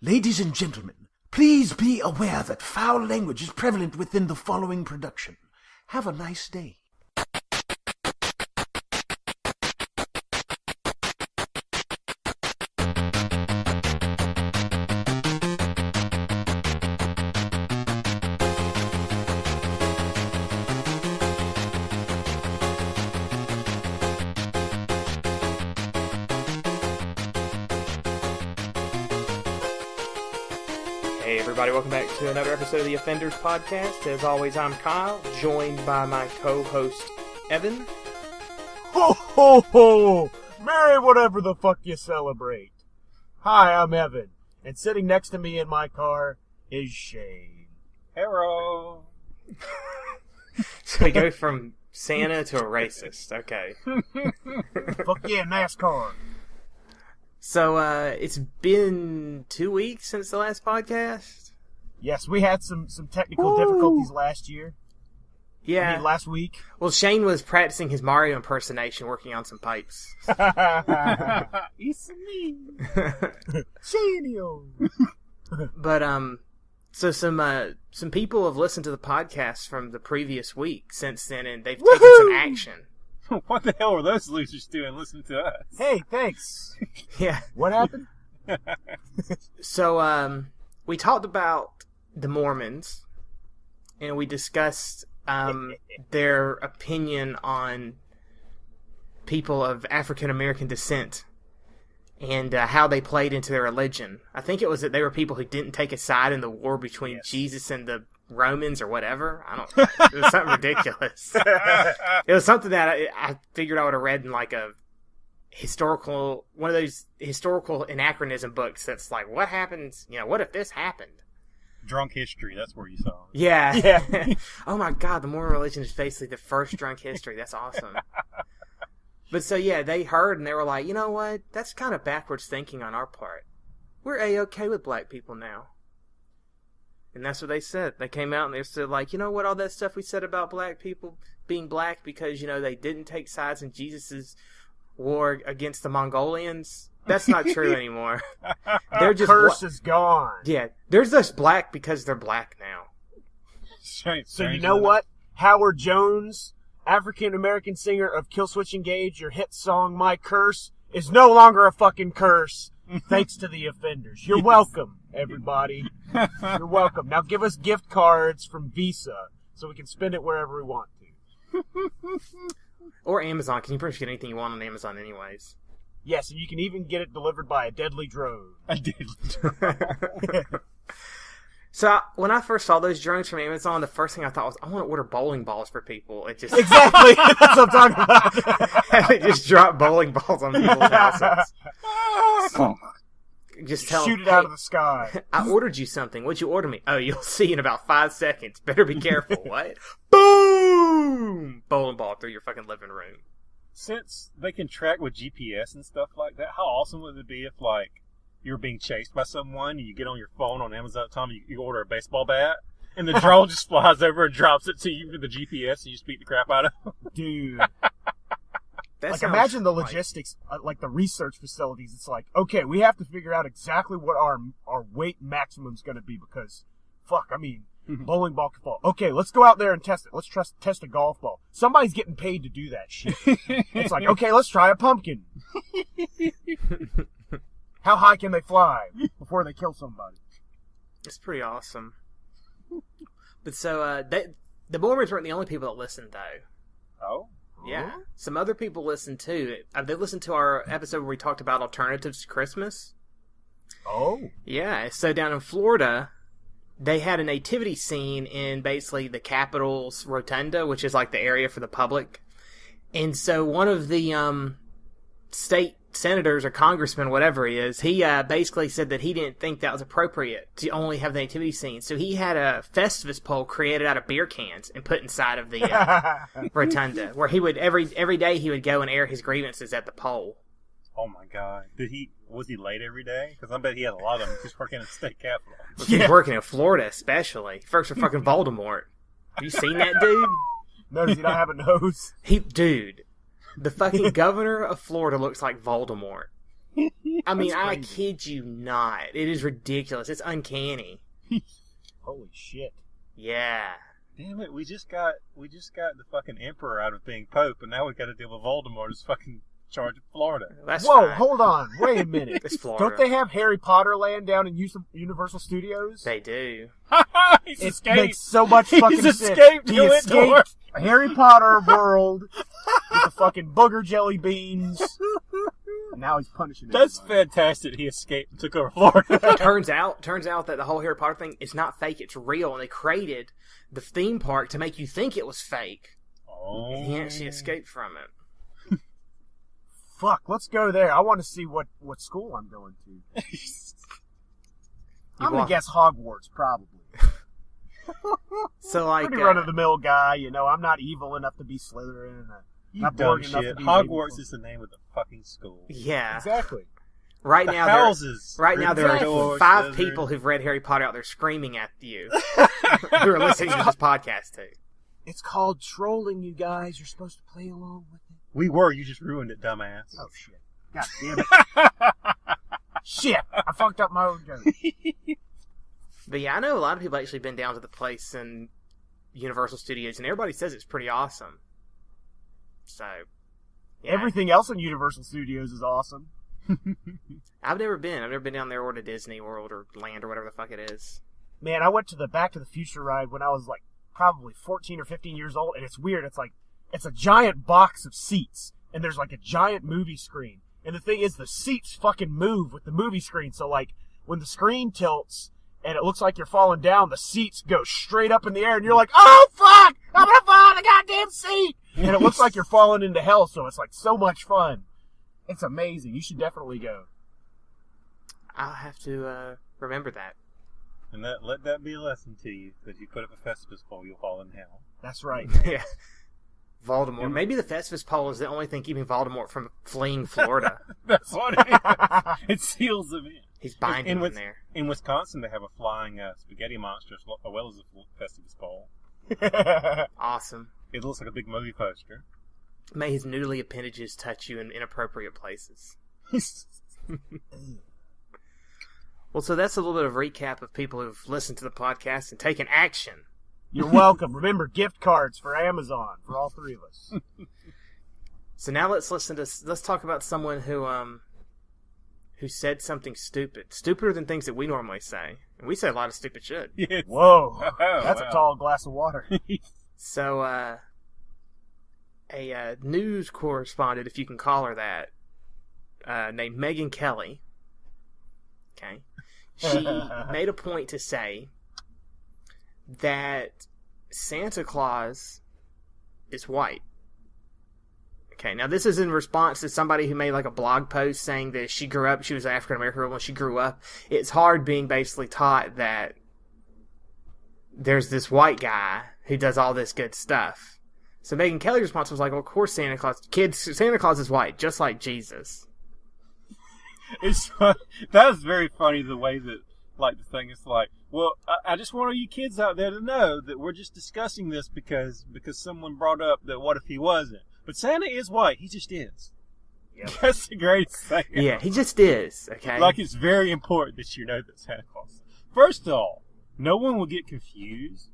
Ladies and gentlemen, please be aware that foul language is prevalent within the following production. Have a nice day. Hey everybody, welcome back to another episode of the Offenders Podcast. As always, I'm Kyle, joined by my co-host, Evan. Ho ho ho! Merry whatever the fuck you celebrate. Hi, I'm Evan, and sitting next to me in my car is Shane. Hello. So we go from Santa to a racist, okay. Fuck yeah, NASCAR. So, it's been 2 weeks since the last podcast? Yes, we had some technical difficulties last year. Yeah. I mean, last week. Well, Shane was practicing his Mario impersonation, working on some pipes. It's me. Shaneo. But, so some people have listened to the podcast from the previous week since then, and they've taken some action. What the hell were those losers doing listening to us? Hey, thanks. Yeah. What happened? So, we talked about the Mormons, and we discussed their opinion on people of African American descent and how they played into their religion. I think it was that they were people who didn't take a side in the war between Jesus and the Romans or whatever. I don't know. It was something ridiculous. It was something that I figured I would have read in like one of those historical anachronism books that's like, what happens, what if this happened? Drunk history, that's where you saw it. Yeah. Oh my God, the Mormon religion is basically the first drunk history. That's awesome. But so yeah, they heard and they were like, you know what? That's kind of backwards thinking on our part. We're A-okay with black people now. And that's what they said. They came out and they said, like, you know what, all that stuff we said about black people being black because, they didn't take sides in Jesus' war against the Mongolians, that's not true anymore. They're just curse is gone. Yeah, they're just black because they're black now. So you know what? Howard Jones, African-American singer of Killswitch Engage, your hit song, My Curse, is no longer a fucking curse. Thanks to the Offenders. You're welcome, everybody. You're welcome. Now give us gift cards from Visa so we can spend it wherever we want to. Or Amazon, because you pretty much get anything you want on Amazon anyways. Yes, and you can even get it delivered by a deadly drone. A deadly drone. So when I first saw those drones from Amazon, the first thing I thought was, I want to order bowling balls for people. It just Exactly! That's what I'm talking about. They just drop bowling balls on people's houses. Just tell Shoot them, it out of the sky. I ordered you something. What'd you order me? Oh, you'll see in about 5 seconds. Better be careful. What? Boom! Bowling ball through your fucking living room. Since they can track with GPS and stuff like that, how awesome would it be if, like, you're being chased by someone, and you get on your phone on Amazon, you order a baseball bat, and the drone just flies over and drops it to you with the GPS, and you just beat the crap out of them? Dude. That imagine the logistics, like the research facilities. It's like, okay, we have to figure out exactly what our weight maximum's going to be because, bowling ball can fall. Okay, let's go out there and test it. Let's test a golf ball. Somebody's getting paid to do that shit. It's like, okay, let's try a pumpkin. How high can they fly before they kill somebody? It's pretty awesome. But so, the Mormons weren't the only people that listened, though. Oh? Yeah. Some other people listened, too. They listened to our episode where we talked about alternatives to Christmas. Oh? Yeah. So down in Florida, they had a nativity scene in basically the Capitol's Rotunda, which is like the area for the public. And so one of the state senators or congressmen, whatever he is, he basically said that he didn't think that was appropriate to only have the nativity scene. So he had a Festivus pole created out of beer cans and put inside of the rotunda, where he would every day he would go and air his grievances at the pole. Oh my God! Was he late every day? Because I bet he had a lot of them. He's working at the state capitol. He's working in Florida, especially. First for fucking Voldemort. Have you seen that dude? No, does he not have a nose? Dude. The fucking governor of Florida looks like Voldemort. I mean, I kid you not. It is ridiculous. It's uncanny. Holy shit. Yeah. Damn it, we just got the fucking emperor out of being pope, and now we got to deal with Voldemort as fucking charge of Florida. That's Whoa, fine. hold on. Wait a minute. It's Florida. Don't they have Harry Potter land down in Universal Studios? They do. He's It escaped. makes so much fucking He's sense. escaped. He He went escaped Harry Potter world with the fucking booger jelly beans. And now he's punishing That's everybody. fantastic. He escaped and took over Florida. turns out that the whole Harry Potter thing is not fake. It's real, and they created the theme park to make you think it was fake. Oh. And he actually escaped from it. Fuck, let's go there. I want to see what school I'm going to. I'm going to guess Hogwarts, probably. So, like, Pretty run-of-the-mill guy, you know. I'm not evil enough to be Slytherin. And You not dumb boring enough shit. to be Hogwarts Ravenclaw. is the name of the fucking school. yeah. Exactly. Right The now, houses. there are Gryffindor, 5 Slytherin. people who've read Harry Potter out there screaming at you who are listening to this podcast too. It's called trolling, you guys. You're supposed to play along with it. We were. You just ruined it, dumbass. Oh, shit. God damn it. Shit. I fucked up my own joke. But yeah, I know a lot of people actually been down to the place in Universal Studios, and everybody says it's pretty awesome. So, yeah. Everything else in Universal Studios is awesome. I've never been. I've never been down there or to Disney World or Land or whatever the fuck it is. Man, I went to the Back to the Future ride when I was like probably 14 or 15 years old, and it's weird. It's a giant box of seats, and there's like a giant movie screen. And the thing is, the seats fucking move with the movie screen. So like when the screen tilts and it looks like you're falling down, the seats go straight up in the air, and you're like, oh fuck, I'm gonna fall on the goddamn seat. And it looks like you're falling into hell. So it's like so much fun. It's amazing. You should definitely go. I'll have to remember that. And let that be a lesson to you. That if you put up a Festivus pole, you'll fall in hell. That's right. Yeah. Voldemort. Maybe the Festivus pole is the only thing keeping Voldemort from fleeing Florida. That's what it is. It seals them in. He's binding him there. In Wisconsin, they have a flying spaghetti monster as well as a Festivus pole. Awesome. It looks like a big movie poster. May his noodly appendages touch you in inappropriate places. Well, so that's a little bit of recap of people who've listened to the podcast and taken action. You're welcome. Remember, gift cards for Amazon for all 3 of us. So now let's talk about someone who said something stupid, stupider than things that we normally say. And we say a lot of stupid shit. Yes. Whoa, Oh, that's wow. a tall glass of water. So, a news correspondent, if you can call her that, named Megan Kelly. Okay, she made a point to say that Santa Claus is white. Okay, now this is in response to somebody who made like a blog post saying that she was an African American girl when she grew up. It's hard being basically taught that there's this white guy who does all this good stuff. So Megan Kelly's response was like, well, of course Santa Claus is white, just like Jesus. It's fun. That was very funny the way that, like, the thing is like, well, I just want all you kids out there to know that we're just discussing this because someone brought up that what if he wasn't. But Santa is white. He just is. Yep. That's the greatest thing. Yeah, he just is, okay? Like, it's very important that you know that Santa Claus. First of all, no one will get confused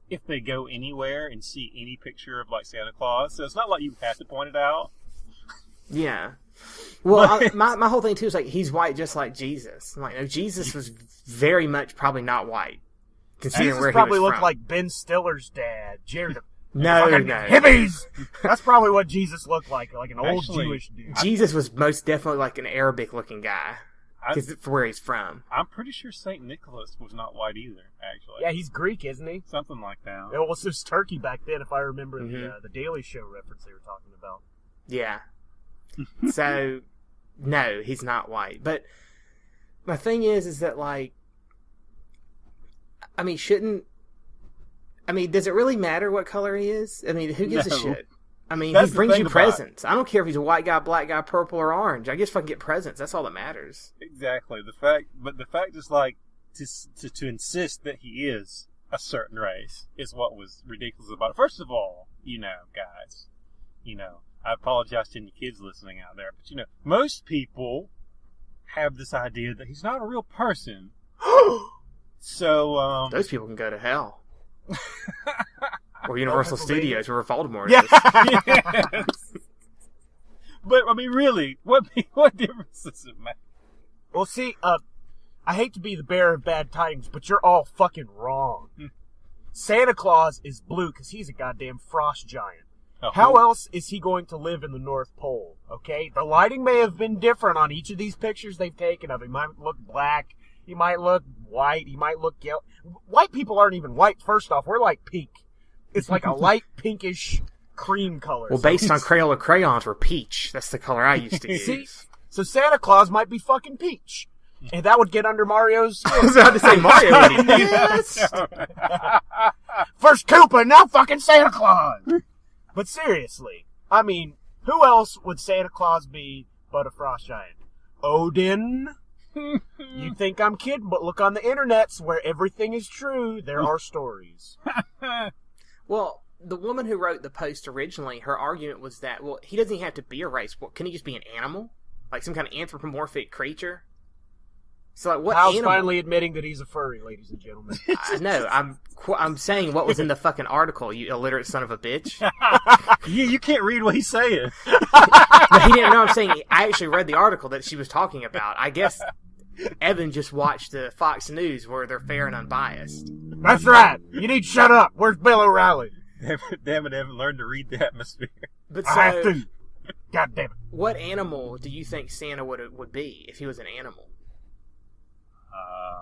if they go anywhere and see any picture of, like, Santa Claus. So it's not like you have to point it out. Yeah. Well, my whole thing, too, is like, he's white just like Jesus. I'm like, no, Jesus was very much probably not white. Considering Jesus where probably he was looked from. like Ben Stiller's dad, Jared. No. Hippies! That's probably what Jesus looked like an old Actually, Jewish dude. Jesus was most definitely like an Arabic-looking guy. For where he's from. I'm pretty sure St. Nicholas was not white either, actually. Yeah, he's Greek, isn't he? Something like that. It was just Turkey back then, if I remember Mm-hmm. the Daily Show reference they were talking about. Yeah. So, no, he's not white. But my thing is that, like, I mean, does it really matter what color he is? I mean, who gives a No. shit? I mean, That's he the brings thing you about presents. I don't care if he's a white guy, black guy, purple, or orange. I guess if I can get presents, that's all that matters. Exactly. The fact is, like, to insist that he is a certain race is what was ridiculous about it. First of all, guys, I apologize to any kids listening out there, but most people have this idea that he's not a real person. So, those people can go to hell. Or Universal Studios, where Voldemort Yeah. is. Yes. But, I mean, really, what difference does it make? Well, see, I hate to be the bearer of bad tidings, but you're all fucking wrong. Santa Claus is blue because he's a goddamn frost giant. How else is he going to live in the North Pole? Okay, the lighting may have been different on each of these pictures they've taken of him. He might look black. He might look white. He might look yellow. White people aren't even white. First off, we're like pink. It's like a light pinkish cream color. Well, based on Crayola crayons, we're peach. That's the color I used to use. See, so Santa Claus might be fucking peach, and that would get under Mario's skin. I was about to say Mario would eat yes! First Koopa, now fucking Santa Claus. But seriously, I mean, who else would Santa Claus be but a frost giant? Odin? You'd think I'm kidding, but look on the internets where everything is true. There are stories. Well, the woman who wrote the post originally, her argument was that, well, he doesn't even have to be a race. Well, can he just be an animal? Like some kind of anthropomorphic creature? So, like, what Hal's animal? finally admitting that he's a furry, ladies and gentlemen. I know. I'm saying what was in the fucking article, you illiterate son of a bitch. You can't read what he's saying. But he didn't know I'm saying. I actually read the article that she was talking about. I guess Evan just watched the Fox News where they're fair and unbiased. That's right. You need to shut up. Where's Bill O'Reilly? Damn it, Evan, learn to read the atmosphere. But I have so, to. God damn it. what animal do you think Santa would be if he was an animal?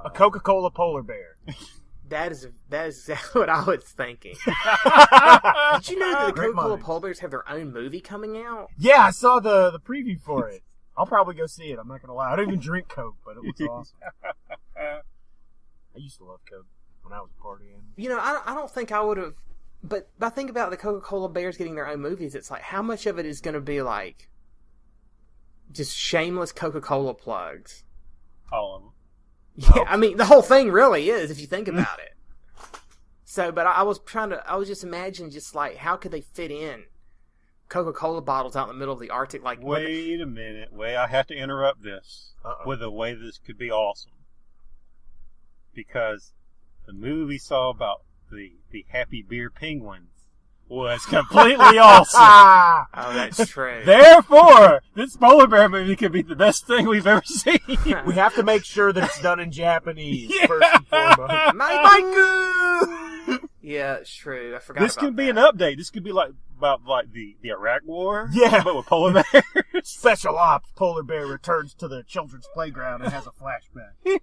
A Coca-Cola polar bear. That is exactly what I was thinking. Did you know that the Great Coca-Cola minds. polar bears have their own movie coming out? Yeah, I saw the preview for it. I'll probably go see it. I'm not going to lie. I don't even drink Coke, but it was awesome. I used to love Coke when I was a party animal. You know, I don't think I would have. But I think about the Coca-Cola bears getting their own movies. It's like, how much of it is going to be like just shameless Coca-Cola plugs? All of them. Yeah, I mean, the whole thing really is, if you think about it. So, but I was just imagining just like, how could they fit in Coca-Cola bottles out in the middle of the Arctic? Like, Wait a minute. I have to interrupt this with a way this could be awesome. Because the movie we saw about the happy beer penguins was completely awesome. Oh, that's true. Therefore, this polar bear movie could be the best thing we've ever seen. We have to make sure that it's done in Japanese, Yeah. first and foremost. Michael! Yeah, it's true. I forgot This about could be that. an update. This could be about the Iraq War. Yeah. But with polar bears. Special Ops Polar Bear returns to the children's playground and has a flashback.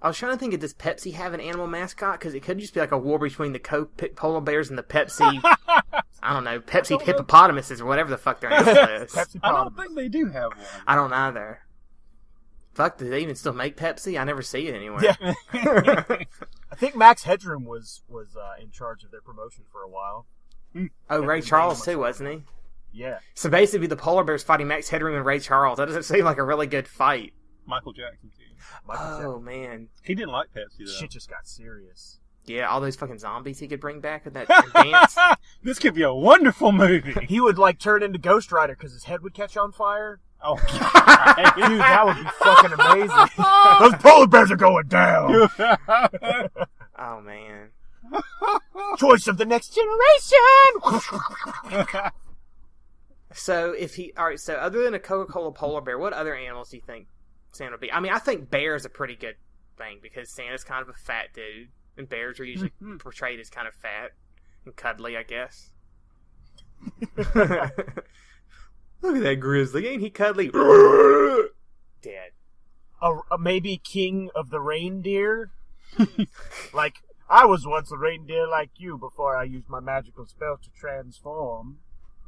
I was trying to think, does Pepsi have an animal mascot? Because it could just be like a war between the Coke polar bears and the Pepsi, I don't know, Pepsi hippopotamuses or whatever the fuck their animal is. Pepsi I don't think they do have one. I don't either. Fuck, do they even still make Pepsi? I never see it anywhere. Yeah. I think Max Headroom was in charge of their promotion for a while. Oh, Ray Charles too, wasn't he? Yeah. So basically the polar bears fighting Max Headroom and Ray Charles. That doesn't seem like a really good fight. Michael Jackson, too. Oh, man. He didn't like Pepsi, though. Shit just got serious. Yeah, all those fucking zombies he could bring back with that dance. This could be a wonderful movie. He would like turn into Ghost Rider because his head would catch on fire. Oh, God. Dude, that would be fucking amazing. Those polar bears are going down. Oh, man. Choice of the next generation. So alright, so other than a Coca-Cola polar bear, what other animals do you think Santa would be? I mean, I think bear is a pretty good thing because Santa's kind of a fat dude, and bears are usually portrayed as kind of fat and cuddly, I guess. Look at that grizzly, ain't he cuddly? Dead. Maybe king of the reindeer? Like, I was once a reindeer like you before I used my magical spell to transform.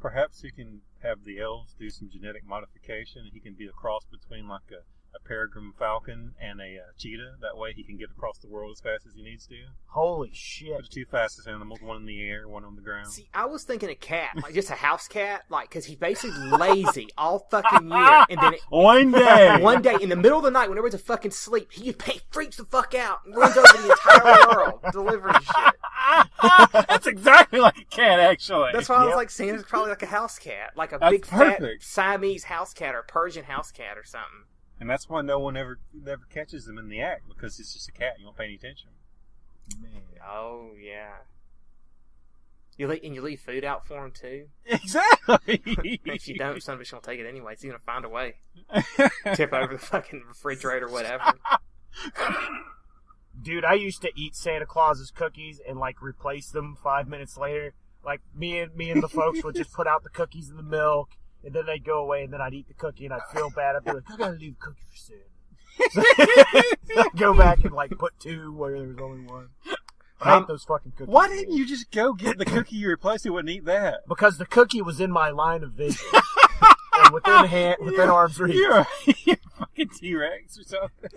Perhaps he can have the elves do some genetic modification. He can be a cross between like a peregrine falcon and a cheetah. That way he can get across the world as fast as he needs to. Holy shit. But the two fastest animals, one in the air, one on the ground. See, I was thinking a cat, like just a house cat, like, because he's basically lazy all fucking year, and then One day! one day in the middle of the night when everyone's fucking asleep, he freaks the fuck out and runs over the entire world delivering shit. That's exactly like a cat, actually. That's why I was Yep. like, Santa's probably like a house cat, like a That's big fat perfect. Siamese house cat or Persian house cat or something. And that's why no one ever catches them in the act, because it's just a cat. You don't pay any attention. Man. Oh, yeah. You leave food out for him, too? Exactly! If you don't, somebody's going to take it anyway. He's going to find a way. Tip over the fucking refrigerator, whatever. Dude, I used to eat Santa Claus's cookies and, like, replace them 5 minutes later. Like, me and the folks would just put out the cookies in the milk, and then they'd go away, and then I'd eat the cookie, and I'd feel bad. I'd be like, I gotta leave a cookie for Santa. I'd go back and, like, put 2 where there was only 1. I hate those fucking cookies. Why didn't you just go get the cookie you replaced it with and eat that? Because the cookie was in my line of vision. And within arm's reach. You're a fucking T-Rex or something.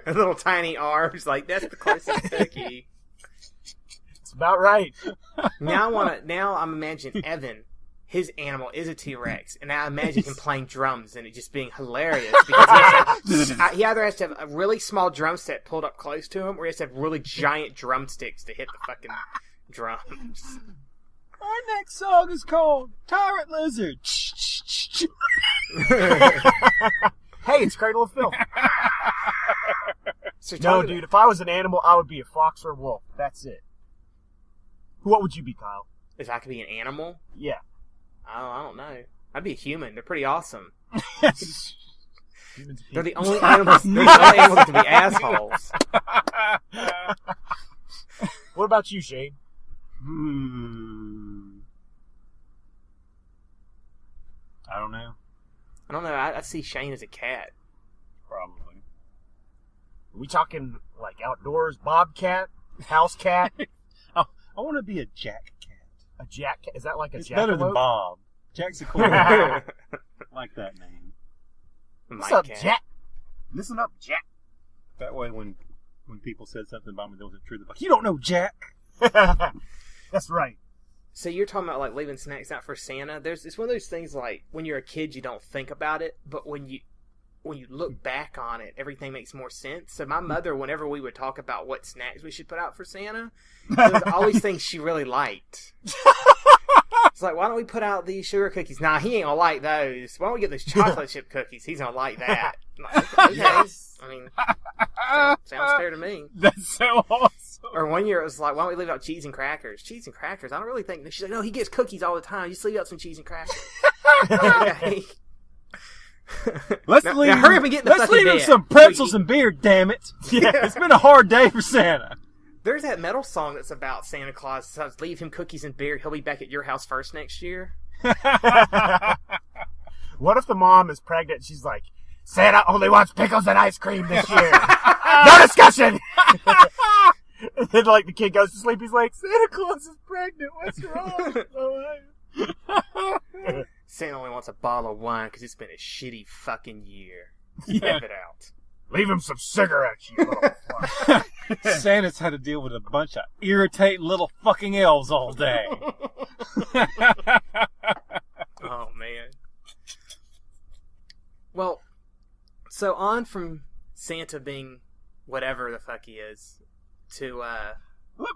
Little tiny arms, like, that's the closest cookie. It's about right. Now I'm imagining Evan, his animal is a T-Rex, and I imagine him playing drums and it just being hilarious because he either has to have a really small drum set pulled up close to him, or he has to have really giant drumsticks to hit the fucking drums. Our next song is called Tyrant Lizard. Hey, it's Cradle of Filth. So no, dude, if I was an animal, I would be a fox or a wolf. That's it. What would you be, Kyle? If I could be an animal? Yeah. Oh, I don't know. I'd be a human. They're pretty awesome. They're the only animals. They're the only animals to be assholes. What about you, Shane? I don't know. I see Shane as a cat. Probably. Are we talking like outdoors, bobcat, house cat? I want to be a jack cat. A jack cat? Is that like a it's jackalope? better than Bob. Jack's a cool name. I like that name. What's up, Jack? Listen up, Jack. That way when people said something about me that wasn't true, they're like, you don't know Jack. That's right. So you're talking about like leaving snacks out for Santa. It's one of those things like when you're a kid you don't think about it, but when you look back on it, everything makes more sense. So my mother, whenever we would talk about what snacks we should put out for Santa, there was always things she really liked. It's like, why don't we put out these sugar cookies? Nah, he ain't gonna like those. Why don't we get those chocolate chip cookies? He's gonna like that. Like, okay. Yes. I mean, sounds fair to me. That's so awesome. Or one year it was like, why don't we leave out cheese and crackers? Cheese and crackers? I don't really think. She's like, no, he gets cookies all the time. Just leave out some cheese and crackers. Okay. Let's now, leave. Now hurry up and get in the let's leave him bed. some pretzels and beer. Damn it! Yeah, it's been a hard day for Santa. There's that metal song that's about Santa Claus. It says, leave him cookies and beer. He'll be back at your house first next year. What if the mom is pregnant and she's like, Santa only wants pickles and ice cream this year. No discussion! And then, like, the kid goes to sleep. He's like, Santa Claus is pregnant. What's wrong? Santa only wants a bottle of wine because it's been a shitty fucking year. Yeah. Have it out. Leave him some cigarettes, you little fuck. Santa's had to deal with a bunch of irritating little fucking elves all day. Oh, man. Well, so on from Santa being whatever the fuck he is to,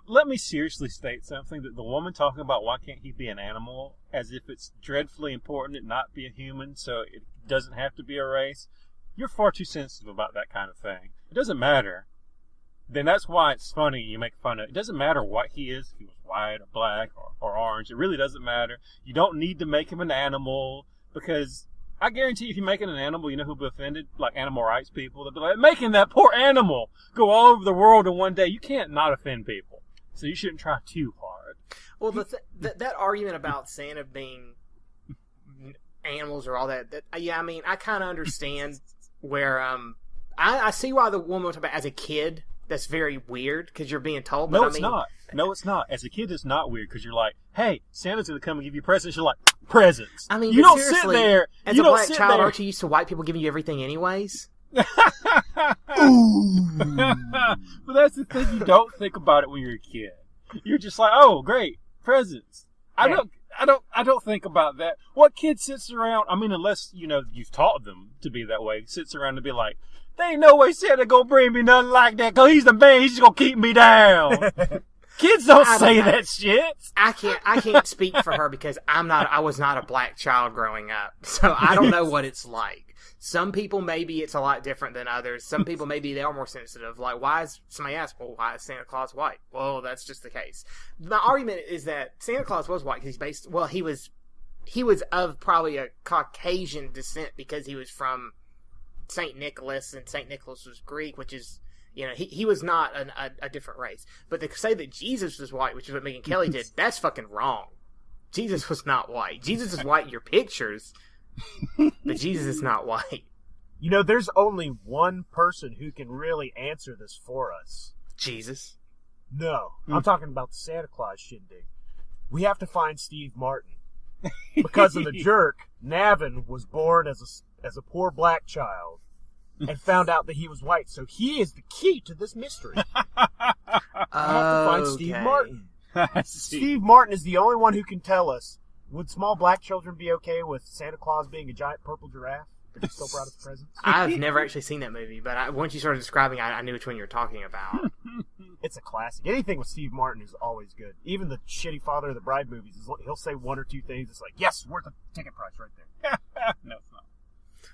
Let me seriously state something, that the woman talking about why can't he be an animal, as if it's dreadfully important to not be a human, so it doesn't have to be a race. You're far too sensitive about that kind of thing. It doesn't matter. Then that's why it's funny you make fun of it. It doesn't matter what he is, if he was white or black or orange. It really doesn't matter. You don't need to make him an animal, because I guarantee if you make it an animal, you know who'll be offended? Like animal rights people. They'll be like, making that poor animal go all over the world in one day. You can't not offend people. So you shouldn't try too hard. well, that argument about Santa being animals or all that, yeah, I mean, I kind of understand where, I see why the woman was talking about as a kid. That's very weird because you're being told. No, but it's not. No, it's not. As a kid, it's not weird because you're like, hey, Santa's going to come and give you presents. You're like, presents. I mean, you don't sit there. As you a don't black sit child, there. aren't you used to white people giving you everything anyways? But that's the thing. You don't think about it when you're a kid. You're just like, oh, great, presents. I don't think about that. What kid sits around? I mean, unless you've taught them to be that way, sits around and be like, there ain't no way Santa gonna bring me nothing like that, cause he's the man. He's just gonna keep me down. Kids don't say that shit. I can't speak for her because I was not a black child growing up, so I don't know what it's like. Some people, maybe it's a lot different than others. Some people, maybe they are more sensitive. Like, somebody asks, well, why is Santa Claus white? Well, that's just the case. My argument is that Santa Claus was white because he was of probably a Caucasian descent because he was from St. Nicholas, and St. Nicholas was Greek, which is, he was not a different race. But to say that Jesus was white, which is what Megyn Kelly did, that's fucking wrong. Jesus was not white. Jesus is white in your pictures, but Jesus is not white. There's only one person who can really answer this for us. Jesus? No. I'm talking about the Santa Claus shindig. We have to find Steve Martin. Because of the jerk, Navin was born as a poor black child and found out that he was white. So he is the key to this mystery. I have to find Steve Martin. Steve Martin is the only one who can tell us, would small black children be okay with Santa Claus being a giant purple giraffe that he still brought us presents? I've never actually seen that movie, but once you started describing it, I knew which one you were talking about. It's a classic. Anything with Steve Martin is always good. Even the shitty Father of the Bride movies, he'll say one or two things. It's like, yes, worth a ticket price right there. No, it's not.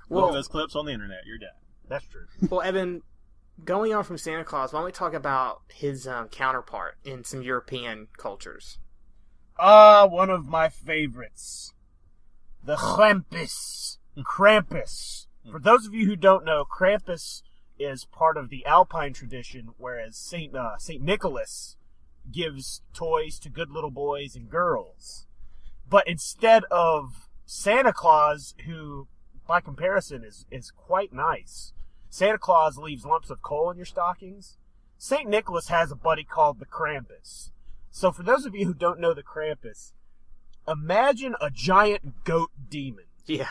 Well, those clips on the internet, you're done. That's true. Well, Evan, going on from Santa Claus, why don't we talk about his counterpart in some European cultures? One of my favorites. The Krampus. Krampus. For those of you who don't know, Krampus is part of the Alpine tradition, whereas Saint Nicholas gives toys to good little boys and girls. But instead of Santa Claus, who, by comparison, is quite nice, Santa Claus leaves lumps of coal in your stockings. Saint Nicholas has a buddy called the Krampus. So for those of you who don't know the Krampus, imagine a giant goat demon. Yeah.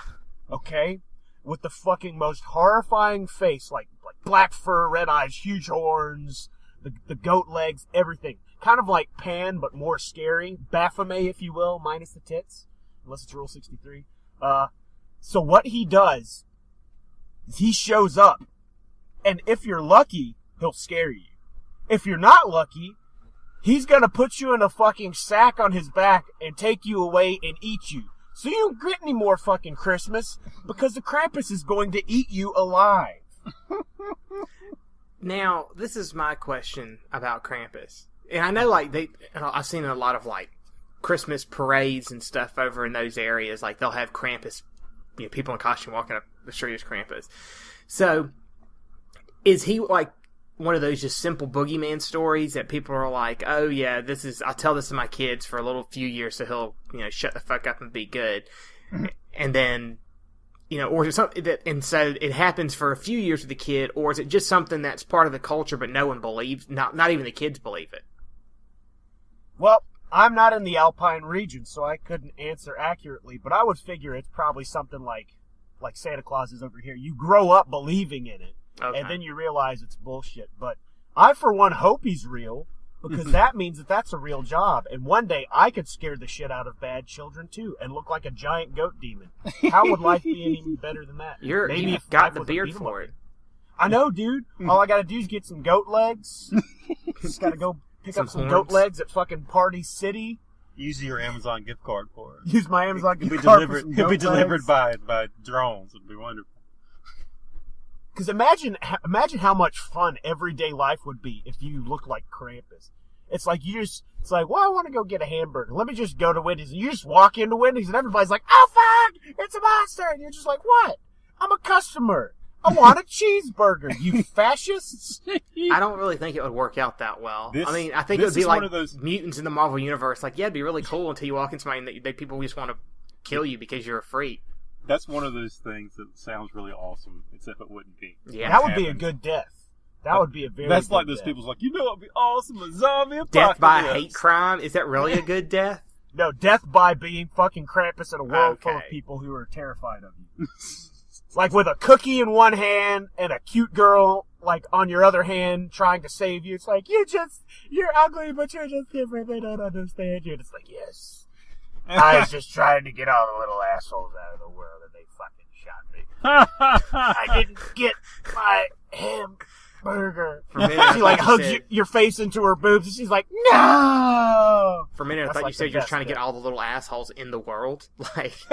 Okay? With the fucking most horrifying face, like black fur, red eyes, huge horns, the goat legs, everything. Kind of like Pan, but more scary. Baphomet, if you will, minus the tits. Unless it's Rule 63. So what he does is he shows up, and if you're lucky, he'll scare you. If you're not lucky, he's gonna put you in a fucking sack on his back and take you away and eat you. So you don't get any more fucking Christmas, because the Krampus is going to eat you alive. Now, this is my question about Krampus. And I know, I've seen a lot of, Christmas parades and stuff over in those areas. Like, they'll have Krampus, people in costume walking up the street as Krampus. So, is he, one of those just simple boogeyman stories that people are like, oh yeah, I'll tell this to my kids for a few years so he'll, shut the fuck up and be good. Mm-hmm. And then, or is it something that, and so it happens for a few years with the kid, or is it just something that's part of the culture but no one believes, not even the kids believe it? Well, I'm not in the Alpine region, so I couldn't answer accurately, but I would figure it's probably something like Santa Claus is over here. You grow up believing in it. Okay. And then you realize it's bullshit. But I, for one, hope he's real, because that means that's a real job. And one day I could scare the shit out of bad children, too, and look like a giant goat demon. How would life be any better than that? You've got the beard for it. I know, dude. All I gotta do is get some goat legs. Just gotta go pick up some goat legs at fucking Party City. Use your Amazon gift card for it. Use my Amazon gift card for some goat legs. It'll be delivered by drones. It'd be wonderful. Because imagine how much fun everyday life would be if you looked like Krampus. It's like well, I want to go get a hamburger. Let me just go to Wendy's. And you just walk into Wendy's and everybody's like, oh fuck, it's a monster. And you're just like, what? I'm a customer. I want a cheeseburger, you fascists. I don't really think it would work out that well. I think it would be like those mutants in the Marvel Universe. Like, yeah, it'd be really cool until you walk into somebody and people just want to kill you because you're a freak. That's one of those things that sounds really awesome, except it wouldn't be. Yeah, that would be a good death. That would be a very That's good like those death. people's like, it'd be awesome, a zombie apocalypse. Death by hate crime? Is that really a good death? No, death by being fucking Krampus in a world full of people who are terrified of you. Like with a cookie in one hand and a cute girl, on your other hand, trying to save you. It's like, you're ugly, but you're just different. They don't understand you. And it's like, yes. I was just trying to get all the little assholes out of the world, and they fucking shot me. I didn't get burger. For a minute, I She thought like you hugs said- your face into her boobs, and she's like, no. For a minute, I That's thought you like said the you were best trying to get bit. all the little assholes in the world. Like, it's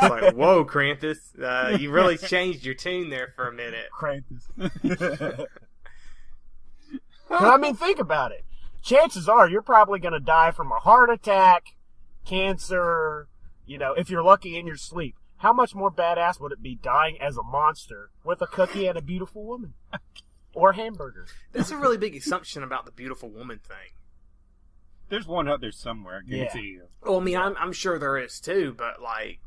like, whoa, Krampus, you really changed your tune there for a minute. Krampus. I mean, think about it. Chances are you're probably going to die from a heart attack, cancer, if you're lucky in your sleep. How much more badass would it be dying as a monster with a cookie and a beautiful woman? Or hamburger? That's a really big assumption about the beautiful woman thing. There's one out there somewhere, I guarantee you. Well, I mean, I'm sure there is too, but like,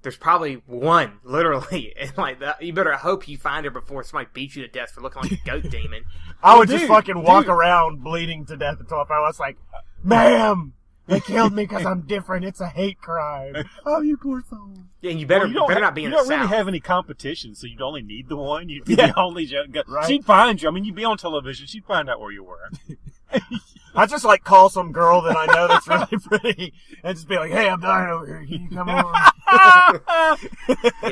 there's probably one, literally, and like that. You better hope you find her before somebody beats you to death for looking like a goat demon. I would just fucking walk around bleeding to death until I was like, ma'am, they killed me because I'm different. It's a hate crime. Oh, you poor soul. Yeah, and you better not be in the South. You don't really have any competition, so you'd only need the one. You'd be the only guy. Right. She'd find you. I mean, you'd be on television. She'd find out where you were. I just like call some girl that I know that's really pretty and just be like, hey, I'm dying over here. Can you come over?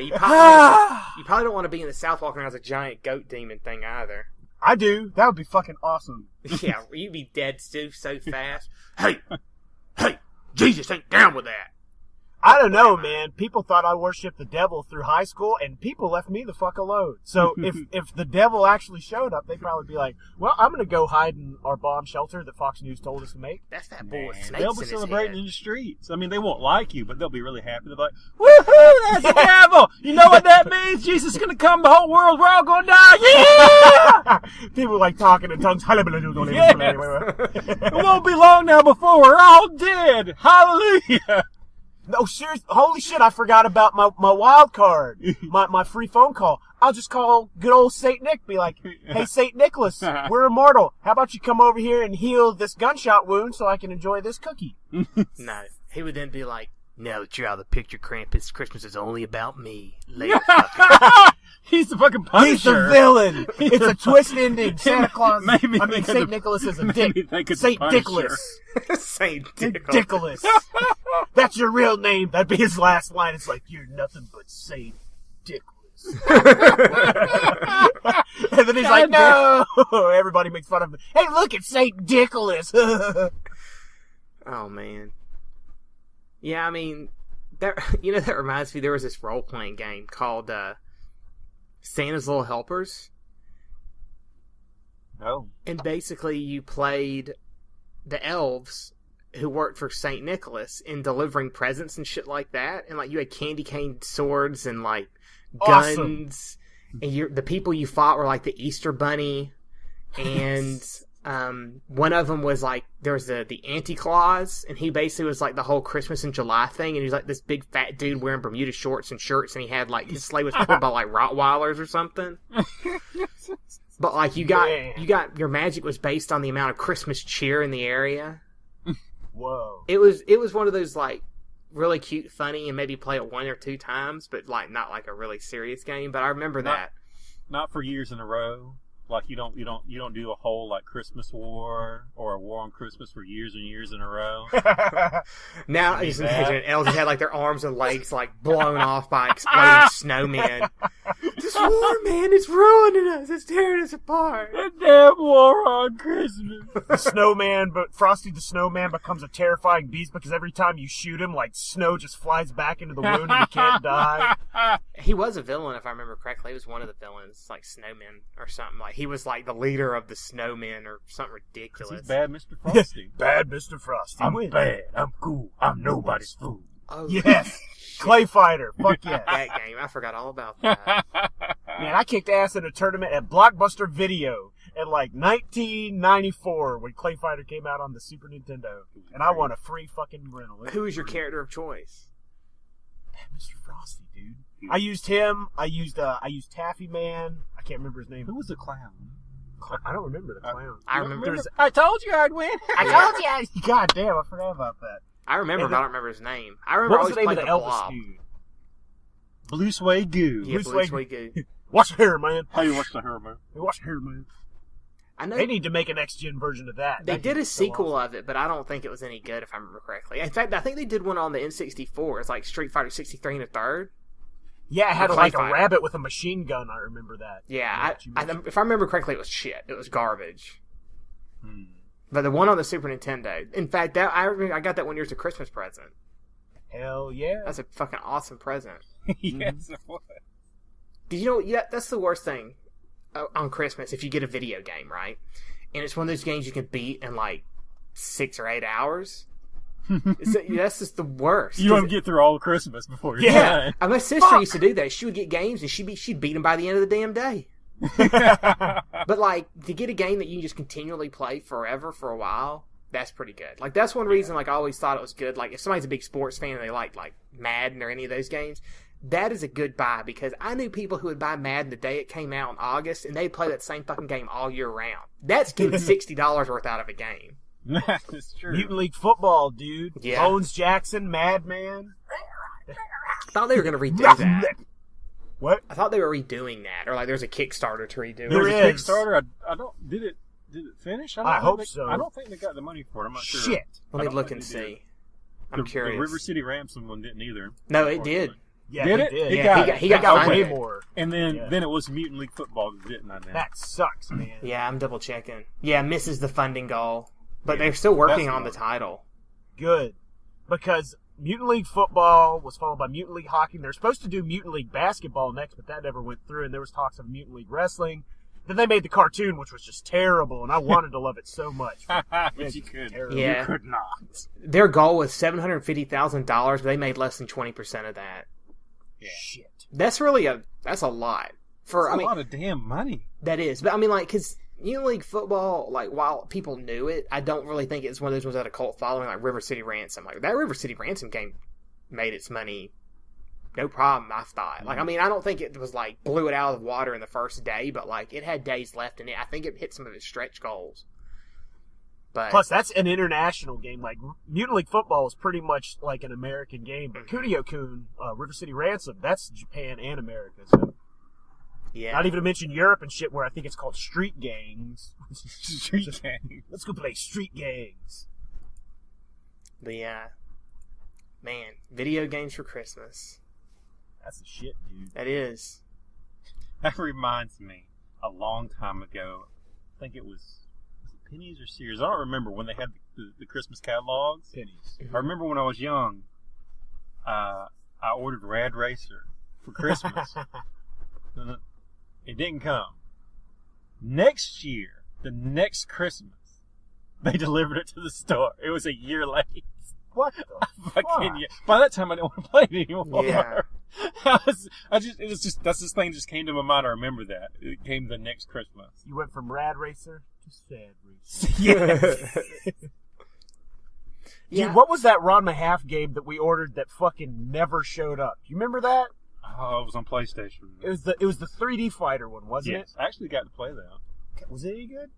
Yeah, you probably don't want to be in the South walking around as a giant goat demon thing either. I do. That would be fucking awesome. Yeah, you'd be dead so fast. Hey, Jesus ain't down with that. I don't know, man. People thought I worshipped the devil through high school, and people left me the fuck alone. So if the devil actually showed up, they'd probably be like, well, I'm going to go hide in our bomb shelter that Fox News told us to make. That's that boy with snakes They'll in be his celebrating head. in the streets. I mean, they won't like you, but they'll be really happy. They'll be like, woohoo, that's the devil! You know what that means? Jesus is going to come, the whole world, we're all going to die! Yeah! People like talking in tongues. Yes. It won't be long now before we're all dead! Hallelujah! No, seriously. Holy shit, I forgot about my wild card. My free phone call. I'll just call good old St. Nick, be like, hey, St. Nicholas, we're immortal. How about you come over here and heal this gunshot wound so I can enjoy this cookie? No, he would then be like, now that you're out of the picture, Krampus, Christmas is only about me. Later, fucker. He's the fucking Punisher. He's the villain. It's a twist ending. Santa Claus. Maybe St. Nicholas is a dick. St. Dickless. Saint Dickles. Dickless. That's your real name. That'd be his last line. It's like, you're nothing but St. Dickless. And then he's like, no. Everybody makes fun of him. Hey, look, it's St. Dickless. Oh, man. Yeah, I mean, that reminds me, there was this role-playing game called Santa's Little Helpers. No. And basically you played the elves who worked for St. Nicholas in delivering presents and shit like that. And, like, you had candy cane swords and, like, guns. Awesome. And the people you fought were, like, the Easter Bunny. And one of them was, like, there was the Anti-Claus. And he basically was, like, the whole Christmas in July thing. And he was, like, this big fat dude wearing Bermuda shorts and shirts. And he had, like, his sleigh was pulled by, like, Rottweilers or something. But, like, you got your magic was based on the amount of Christmas cheer in the area. Whoa. It was one of those, like, really cute, funny, and maybe play it one or two times, but, like, not like a really serious game. But I remember that. Not for years in a row. Like, you don't do a whole, like, Christmas war or a war on Christmas for years and years in a row. Now, I just imagine elves had, like, their arms and legs, like, blown off by exploding snowmen. This war, man, it's ruining us. It's tearing us apart. The damn war on Christmas. Frosty the Snowman becomes a terrifying beast because every time you shoot him, like, snow just flies back into the wound and he can't die. He was a villain, if I remember correctly. He was one of the villains, like Snowman or something. Like, he was, like, the leader of the Snowmen or something ridiculous. He's bad Mr. Frosty. Bad Mr. Frosty. I'm bad. I'm cool. I'm nobody's fool. Oh, yes. Clay Fighter. Fuck yeah. That game. I forgot all about that. Man, I kicked ass in a tournament at Blockbuster Video in, like, 1994 when Clay Fighter came out on the Super Nintendo. And I won a free fucking rental. Who was your character of choice? Bad Mr. Frosty, dude. I used him. I used Taffy Man. I can't remember his name. Who was the clown? I don't remember the clown. I remember. I told you I'd win. I told you. God damn, I forgot about that. I remember, but I don't remember his name. I remember What was always the name of playing the the Elvis Blob. dude? Blue Suede Goo. Yeah, Blue Blue Suede- Suede Goo. Watch the hair, man. How you watch the hair, man? Watch the hair, man. I know They need to make a next-gen version of that. they That did a game's so sequel awesome. of it, but I don't think it was any good, if I remember correctly. In fact, I think they did one on the N64. It's like Street Fighter 63 and a third. Yeah, it had Clay like a Fighter. rabbit with a machine gun. I remember that. Yeah, if I remember correctly, it was shit. It was garbage. Hmm. But the one on the Super Nintendo, in fact, I got that one year as a Christmas present. Hell yeah. That's a fucking awesome present. Yes, it was. Did you know? Yeah, that's the worst thing on Christmas if you get a video game, right? And it's one of those games you can beat in like 6 or 8 hours. That's just the worst. You don't get through all of Christmas before you're Yeah, done. and my sister used to do that. She would get games and she'd beat them by the end of the damn day. But like to get a game that you can just continually play forever for a while, that's pretty good. Like that's one reason like I always thought it was good. Like if somebody's a big sports fan and they like Madden or any of those games, that is a good buy because I knew people who would buy Madden the day it came out in August and they'd play that same fucking game all year round. That's getting $60 worth out of a game. That's true. Mutant League Football, dude. Yeah. Bones Jackson, Madman. I thought they were going to redo that. What? I thought they were redoing that, or like there's a Kickstarter to redo There it. There's is. a Kickstarter. I don't. Did it finish? I hope think so. I don't think they got the money for it. I'm not sure. Shit. Let me I don't look think and they did. see. I'm curious. The River City Ransom one didn't either. No, it did. Yeah, Did he it? did. He Yeah, got he it. He got got way funded. more. And then Yeah. then it was Mutant League Football, didn't I? Now? That sucks, man. Yeah, I'm double checking. Yeah, misses the funding goal, but they're still working that's on the the title. Good. Because Mutant League Football was followed by Mutant League Hockey. They're supposed to do Mutant League Basketball next, but that never went through, and there was talks of Mutant League Wrestling. Then they made the cartoon, which was just terrible, and I wanted to love it so much. But you could. Terrible. Yeah. You could not. Their goal was $750,000, but they made less than 20% of that. Yeah. Shit. That's a lot for. That's I mean, a lot of damn money. that is, but I mean, like, because Mutant League Football, like, while people knew it, I don't really think it's one of those ones that had a cult following, like River City Ransom. Like that River City Ransom game made its money, no problem. I thought. Like, I mean, I don't think it was like blew it out of the water in the first day, but like it had days left in it. I think it hit some of its stretch goals. But Plus, that's an international game. Like, Mutant League Football is pretty much like an American game. But Kunio-kun, River City Ransom, that's Japan and America. So, yeah, not even to mention Europe and shit, where I think it's called Street Gangs. Street gang. Let's go play Street Gangs. but yeah, man, video games for Christmas. That's the shit, dude. That is. That reminds me, a long time ago, I think it was it Pennies or Sears? I don't remember when they had the Christmas catalogs. Pennies. I remember when I was young, I ordered Rad Racer for Christmas. It didn't come. Next year, the next Christmas, they delivered it to the store. It was a year late. What the Fucking fuck? yeah. By that time, I didn't want to play it anymore. Yeah. That thing just came to my mind. I remember that. It came the next Christmas. You went from Rad Racer to Sad Racer. Yes. Yeah. Dude, what was that Ron Mahalf game that we ordered that fucking never showed up? Do you remember that? Oh, it was on PlayStation. It was the 3D fighter one, wasn't Yes, I actually got to play that. it? Was it any good?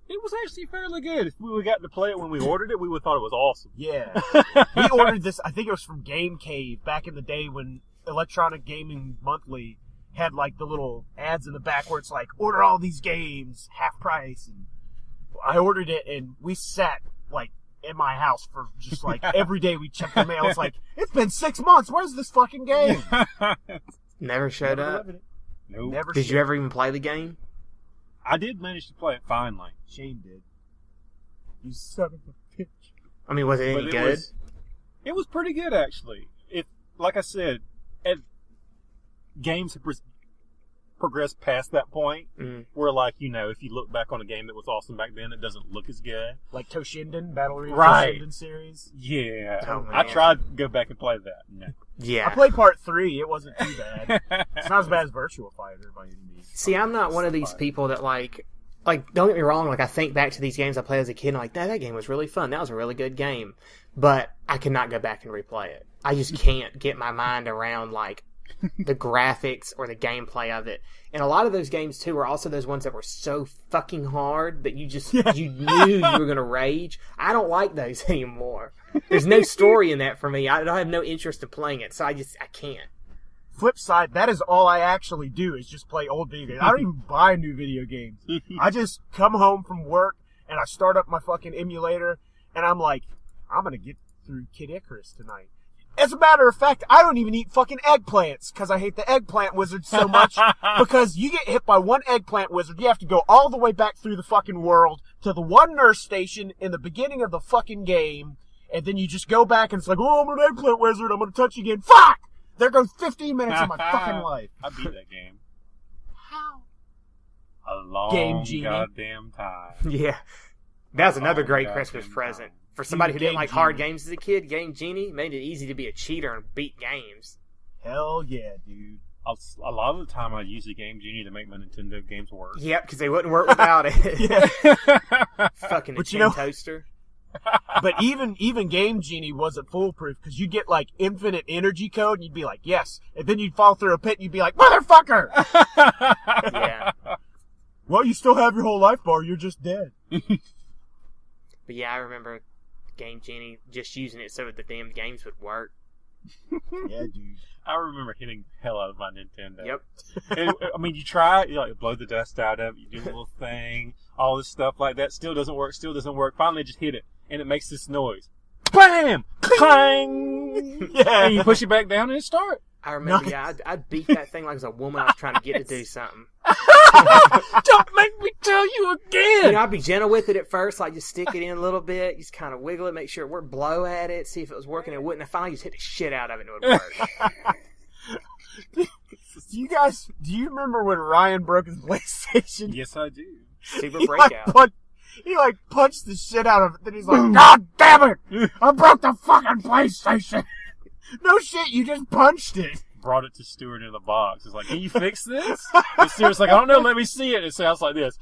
It was actually fairly good. If we would gotten to play it when we ordered it, we would have thought it was awesome. Yeah. We ordered this, I think it was from Game Cave back in the day when Electronic Gaming Monthly had like the little ads in the back where it's like, order all these games, half price. And I ordered it and we sat like in my house for just like every day we checked the mail. It's like, it's been 6 months. Where's this fucking game? Never showed up. Nope. Never Did you showed- ever even play the game? I did manage to play it finally. Shane did. You son of a bitch. I mean, was it any But good? it was pretty good, actually. If, like I said, if games have progressed past that point, where, like, you know, if you look back on a game that was awesome back then, it doesn't look as good. Like Toshinden, Battle Arena Right. Toshinden series. Yeah. Oh, I man. tried to go back and play that. No. Yeah. I played part 3. It wasn't too bad. It's not as bad as Virtua Fighter by any means. See, I'm not one of these people that like, don't get me wrong, like, I think back to these games I played as a kid, and I'm like, that game was really fun. That was a really good game. But I cannot go back and replay it. I just can't get my mind around, like, the graphics or the gameplay of it. And a lot of those games, too, were also those ones that were so fucking hard that you knew you were going to rage. I don't like those anymore. There's no story in that for me. I don't have no interest in playing it, so I can't. Flip side, that is all I actually do is just play old video games. I don't even buy new video games. I just come home from work and I start up my fucking emulator and I'm like, I'm going to get through Kid Icarus tonight. As a matter of fact, I don't even eat fucking eggplants because I hate the eggplant wizard so much. Because you get hit by one eggplant wizard, you have to go all the way back through the fucking world to the one nurse station in the beginning of the fucking game, and then you just go back and it's like, oh, I'm an eggplant wizard, I'm gonna touch you again. Fuck! There goes 15 minutes of my fucking life. I beat that game. How? A long Game Genie. goddamn time. Yeah. That was another great goddamn Christmas time. present. For somebody who Game didn't like hard Genie. games as a kid, Game Genie made it easy to be a cheater and beat games. Hell yeah, dude. A lot of the time I use the Game Genie to make my Nintendo games work. Yep, because they wouldn't work without it. Fucking But Nintendo you know- toaster. But even Game Genie wasn't foolproof because you get like infinite energy code and you'd be like, yes. And then you'd fall through a pit and you'd be like, motherfucker! Yeah. Well, you still have your whole life bar. You're just dead. But yeah, I remember Game Genie just using it so that the damn games would work. Yeah, dude. I remember hitting the hell out of my Nintendo. Yep. And, I mean, you try it, you like blow the dust out of it, you do a little thing, all this stuff like that. Still doesn't work. Finally, just hit it, and it makes this noise. Bam! Clang! Yeah. And you push it back down, and it starts. I remember, Nice. yeah, I'd beat that thing like it was a woman I was trying to get to do something. Don't make me tell you again! You know, I'd be gentle with it at first, like just stick it in a little bit, just kind of wiggle it, make sure it worked, blow at it, see if it was working, it wouldn't. And finally, just hit the shit out of it and it would work. Do you remember when Ryan broke his PlayStation? Yes, I do. Super He breakout. he punched the shit out of it. Then he's like, God damn it! I broke the fucking PlayStation! No shit, you just punched it. Brought it to Stuart in a box. It's like, can you fix this? And Stuart's like, I don't know, let me see it. It sounds like this.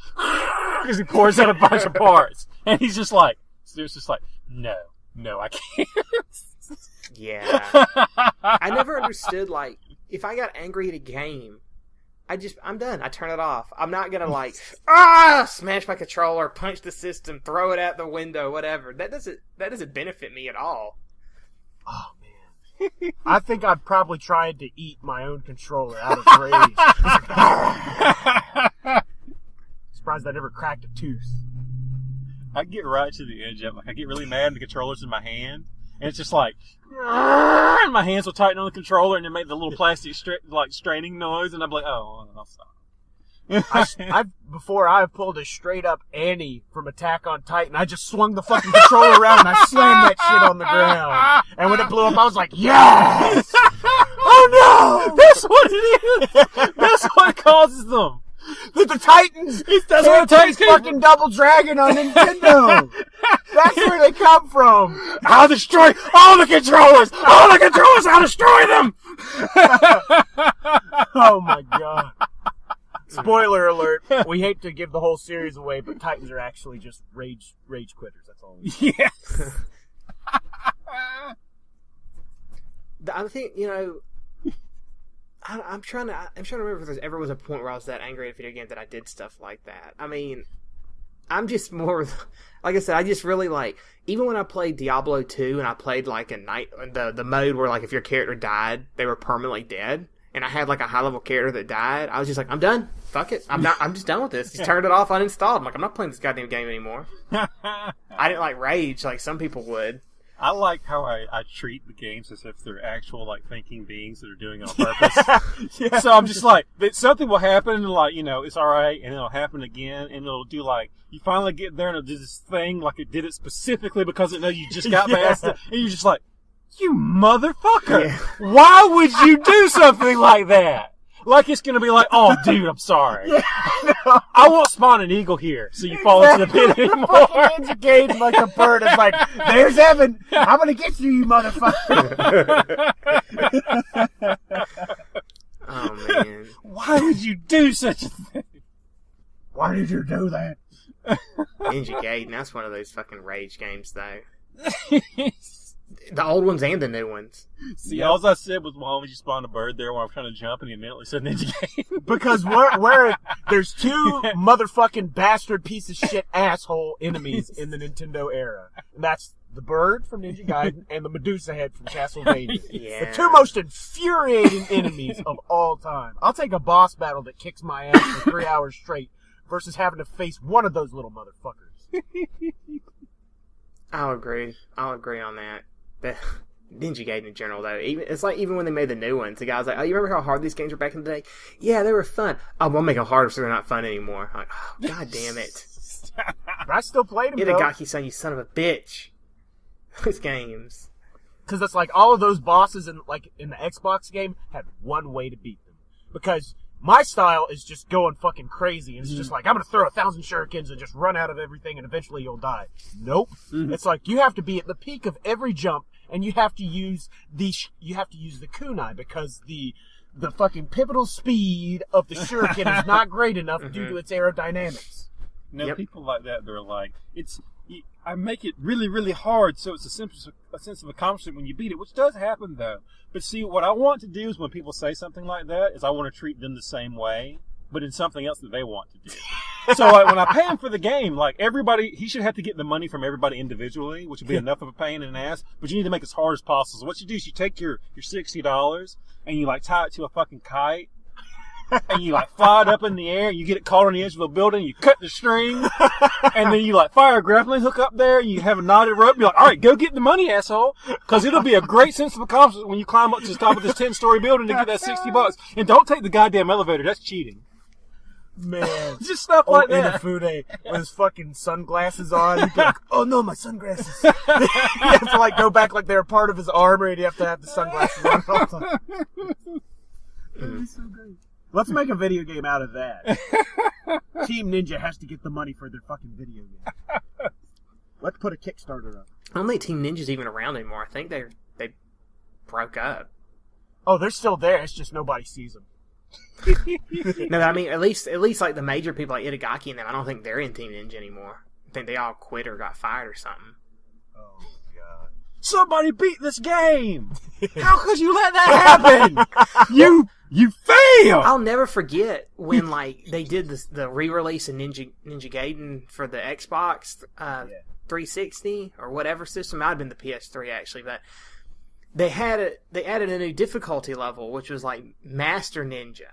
Because he pours out a bunch of parts. And he's just like, Stuart's just like, no, I can't. Yeah. I never understood, like, if I got angry at a game, I'm done. I turn it off. I'm not gonna, smash my controller, punch the system, throw it out the window, whatever. That doesn't benefit me at all. Oh, man. I think I've probably tried to eat my own controller out of rage. Surprised I never cracked a tooth. I get right to the edge of it. I get really mad and the controller's in my hand. And it's just like, and my hands will tighten on the controller and then make the little plastic straining noise. And I'm like, oh, I'll stop. Before I pulled a straight up Annie from Attack on Titan, I just swung the fucking controller around and I slammed that shit on the ground. And when it blew up, I was like, yes! Oh no! That's what it is! That's what causes them! The Titans! That's where the Titans came fucking Double Dragon on Nintendo! That's where they come from! I'll destroy all the controllers! All the controllers! I'll destroy them! Oh my god. Spoiler alert, we hate to give the whole series away, but Titans are actually just rage quitters, that's all. Yes! I think, I'm trying to remember if there ever was a point where I was that angry at a video game that I did stuff like that. I mean, I'm just more, like I said, I just really even when I played Diablo 2 and I played the mode where if your character died, they were permanently dead, and I had a high level character that died, I was just like, I'm done. Fuck it. I'm just done with this. Just turned it off, uninstalled. I'm like, I'm not playing this goddamn game anymore. I didn't rage like some people would. I like how I treat the games as if they're actual thinking beings that are doing it on purpose. Yeah. So I'm just like, something will happen and it's alright, and it'll happen again, and it'll do you finally get there and it'll do this thing it did it specifically because it knows you just got past it, and you're just like, you motherfucker! Yeah. Why would you do something like that? It's gonna be oh dude, I'm sorry. I won't spawn an eagle here, so you fall into the pit anymore. Fucking educated like a bird. It's like, there's Evan. I'm gonna get you motherfucker. Oh man. Why would you do such a thing? Why did you do that? Ninja Gaiden, that's one of those fucking rage games though. The old ones and the new ones. See, all I said was, why would you spawn a bird there while I'm trying to jump, and he immediately said Ninja Gaiden. Because where there's two motherfucking bastard piece of shit asshole enemies in the Nintendo era. And that's the bird from Ninja Gaiden and the Medusa head from Castlevania. Yeah. The two most infuriating enemies of all time. I'll take a boss battle that kicks my ass for 3 hours straight versus having to face one of those little motherfuckers. I'll agree on that. Ninja Gaiden in general, though. It's like even when they made the new ones, the guy's like, "Oh, you remember how hard these games were back in the day? Yeah, they were fun. Oh, we'll make them harder so they're not fun anymore." I'm like, oh, god damn it! I still played them, though. Itagaki-san, you son of a bitch! Those games. Because it's like all of those bosses in the Xbox game had one way to beat them. Because my style is just going fucking crazy. And it's just like, I'm going to throw 1,000 shurikens and just run out of everything and eventually you'll die. Nope. It's like you have to be at the peak of every jump and you have to use the kunai because the fucking pivotal speed of the shuriken is not great enough due to its aerodynamics. People like that, they're like, I make it really, really hard so it's a sense of accomplishment when you beat it, which does happen, though. But see, what I want to do is when people say something like that, is I want to treat them the same way, but in something else that they want to do. So like, when I pay him for the game, like everybody, he should have to get the money from everybody individually, which would be enough of a pain in the ass, but you need to make it as hard as possible. So what you do is you take your $60 and you like tie it to a fucking kite, and you like fly it up in the air, and you get it caught on the edge of a building, you cut the string, and then you like fire a grappling hook up there, and you have a knotted rope, you're like, alright, go get the money, asshole, because it'll be a great sense of accomplishment when you climb up to the top of this 10-story building to get that $60. And don't take the goddamn elevator, that's cheating. Man. Just stuff like that. Inafune with his fucking sunglasses on. He'd be like, oh no, my sunglasses. You have to like go back like they're part of his armor, and you have to have the sunglasses on all the time. That'd be so great. Let's make a video game out of that. Team Ninja has to get the money for their fucking video game. Let's put a Kickstarter up. I don't think Team Ninja's even around anymore. I think they broke up. Oh, they're still there. It's just nobody sees them. No, I mean at least like the major people like Itagaki and them. I don't think they're in Team Ninja anymore. I think they all quit or got fired or something. Oh god! Somebody beat this game. How could you let that happen? You fail! I'll never forget when like they did the re-release of Ninja Gaiden for the Xbox 360 or whatever system. It might have been the PS3 actually, but they added a new difficulty level, which was like Master Ninja.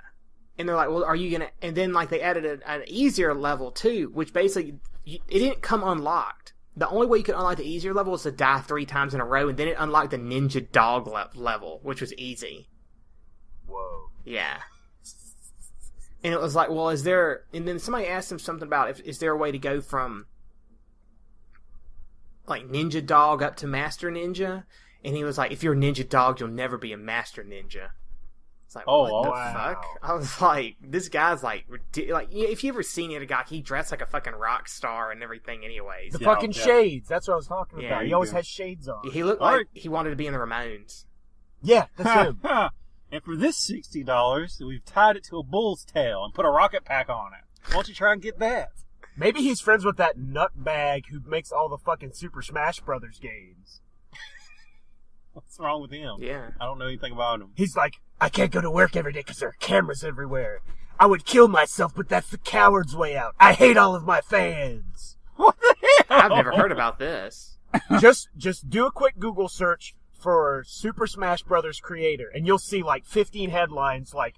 And they're like, well, are you gonna? And then like they added an easier level too, which basically it didn't come unlocked. The only way you could unlock the easier level was to die 3 times in a row, and then it unlocked the Ninja Dog level, which was easy. Whoa. Yeah. And it was like, well, is there... And then somebody asked him something about, is there a way to go from, like, Ninja Dog up to Master Ninja? And he was like, if you're a Ninja Dog, you'll never be a Master Ninja. It's like, what the fuck? I was like, this guy's like if you ever seen Itagaki, he dressed like a fucking rock star and everything anyways. The fucking shades. That's what I was talking about. He always has shades on. He looked like he wanted to be in the Ramones. Yeah, that's him. And for this $60, we've tied it to a bull's tail and put a rocket pack on it. Why don't you try and get that? Maybe he's friends with that nutbag who makes all the fucking Super Smash Brothers games. What's wrong with him? Yeah. I don't know anything about him. He's like, I can't go to work every day because there are cameras everywhere. I would kill myself, but that's the coward's way out. I hate all of my fans. What the hell? I've never heard about this. Just do a quick Google search for Super Smash Brothers creator, and you'll see like 15 headlines like,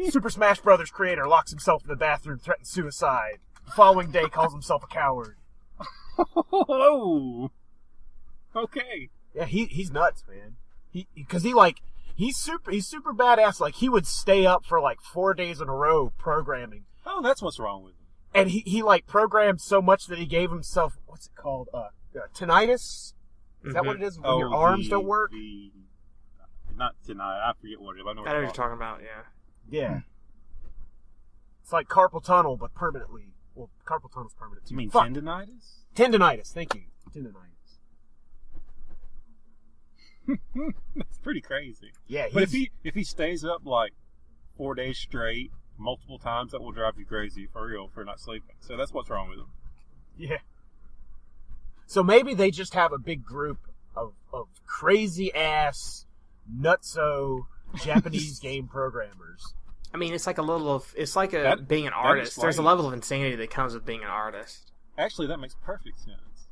Super Smash Brothers creator locks himself in the bathroom, threatens suicide. The following day calls himself a coward. Oh. Okay. Yeah, he's nuts, man. He's super badass. Like, he would stay up for like 4 days in a row programming. Oh, that's what's wrong with him. And he like programmed so much that he gave himself, what's it called? Tinnitus? Is that what it is when your arms don't work? Not tonight. I forget what it is. I know what you're talking about, yeah. Yeah. It's like carpal tunnel, but permanently. Well, carpal tunnel's permanent too. You mean tendinitis? Tendinitis, thank you. Tendinitis. That's pretty crazy. Yeah, but if he stays up like 4 days straight, multiple times, that will drive you crazy for real for not sleeping. So that's what's wrong with him. Yeah. So maybe they just have a big group of crazy ass nutso Japanese game programmers. I mean, it's like being an artist. There's a level of insanity that comes with being an artist. Actually, that makes perfect sense.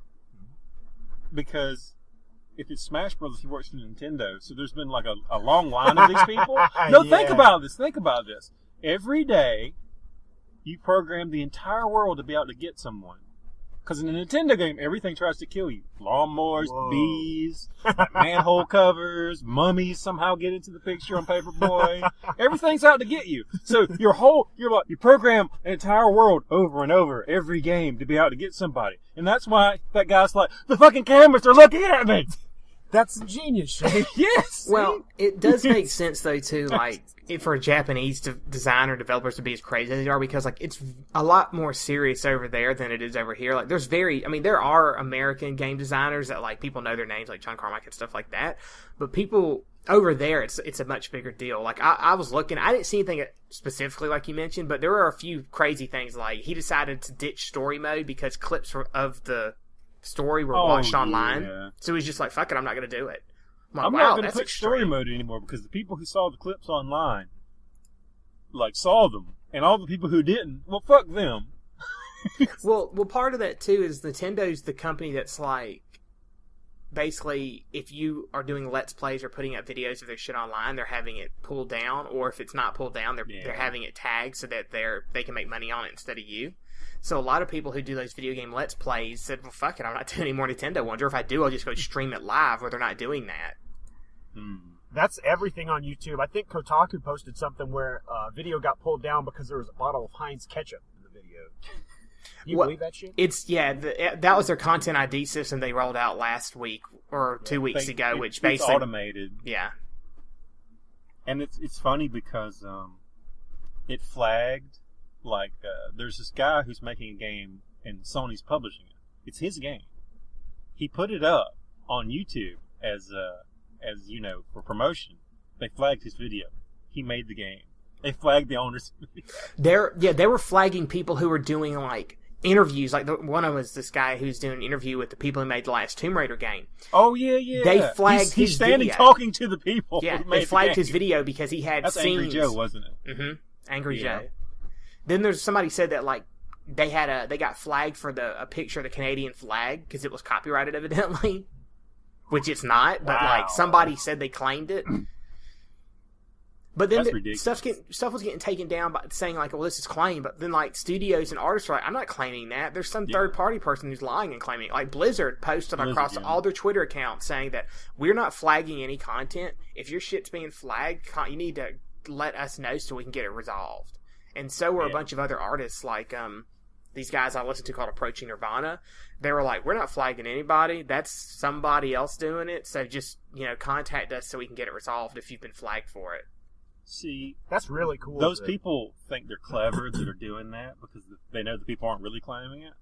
Because if it's Smash Brothers, he works for Nintendo, so there's been like a long line of these people. No, yeah. Think about this. Every day, you program the entire world to be able to get someone. Because in a Nintendo game, everything tries to kill you. Lawnmowers, bees, manhole covers, mummies somehow get into the picture on Paperboy. Everything's out to get you. So you program an entire world over and over, every game, to be out to get somebody. And that's why that guy's like, the fucking cameras are looking at me! That's genius shit. Yes! Well, it does make sense, though, too, like, for Japanese designer developers to be as crazy as they are, because, like, it's a lot more serious over there than it is over here. Like, there are American game designers that, like, people know their names, like John Carmack and stuff like that, but people over there, it's a much bigger deal. Like, I was looking, I didn't see anything specifically like you mentioned, but there are a few crazy things, like, he decided to ditch story mode because clips of the story were watched online. Yeah. So he's just like, fuck it, I'm not going to do it. I'm not going to put story mode anymore because the people who saw the clips online, like, saw them. And all the people who didn't, well, fuck them. well, part of that, too, is Nintendo's the company that's like, basically, if you are doing Let's Plays or putting up videos of their shit online, they're having it pulled down. Or if it's not pulled down, they're having it tagged so that they can make money on it instead of you. So a lot of people who do those video game Let's Plays said, well, fuck it, I'm not doing any more Nintendo ones. Or if I do, I'll just go stream it live, where they're not doing that. That's everything on YouTube. I think Kotaku posted something where a video got pulled down because there was a bottle of Heinz ketchup in the video. Can you believe that shit? That was their content ID system they rolled out last week or 2 weeks ago, which basically... It's automated. Yeah. And it's funny because it flagged... Like, there's this guy who's making a game and Sony's publishing it. It's his game. He put it up on YouTube as you know, for promotion. They flagged his video. He made the game. They flagged the owner's video. They were flagging people who were doing, like, interviews. Like, one of them was this guy who's doing an interview with the people who made the last Tomb Raider game. Oh, yeah. They flagged he's his standing video. talking to the people. Yeah, they flagged his video because he had That's scenes. Angry Joe, wasn't it? Mm-hmm. Angry Joe. Then there's somebody said that, like, they got flagged for a picture of the Canadian flag because it was copyrighted evidently, which it's not. But like somebody said they claimed it. But then stuff was getting taken down by saying like, well, this is claimed. But then like studios and artists are like, I'm not claiming that. There's some third party person who's lying and claiming it. Like Blizzard posted across all their Twitter accounts saying that we're not flagging any content. If your shit's being flagged, you need to let us know so we can get it resolved. And so were a bunch of other artists, like these guys I listened to called Approaching Nirvana. They were like, we're not flagging anybody. That's somebody else doing it. So just, contact us so we can get it resolved if you've been flagged for it. See, that's really cool. Those people think they're clever that are doing that because they know the people aren't really claiming it.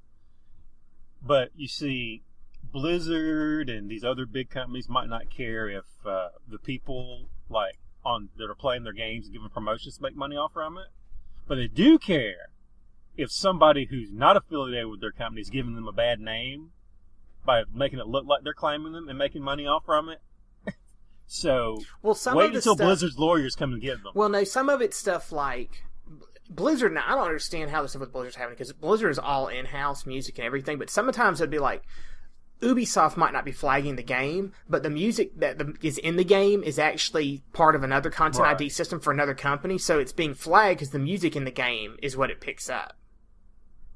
But you see, Blizzard and these other big companies might not care if the people that are playing their games and giving promotions make money off from it. But they do care if somebody who's not affiliated with their company is giving them a bad name by making it look like they're claiming them and making money off from it. So, wait until Blizzard's lawyers come and get them. Well, no, some of it's stuff like Blizzard. Now, I don't understand how the stuff with Blizzard's happening because Blizzard is all in-house music and everything. But sometimes it'd be like Ubisoft might not be flagging the game, but the music that is in the game is actually part of another content ID system for another company. So it's being flagged because the music in the game is what it picks up.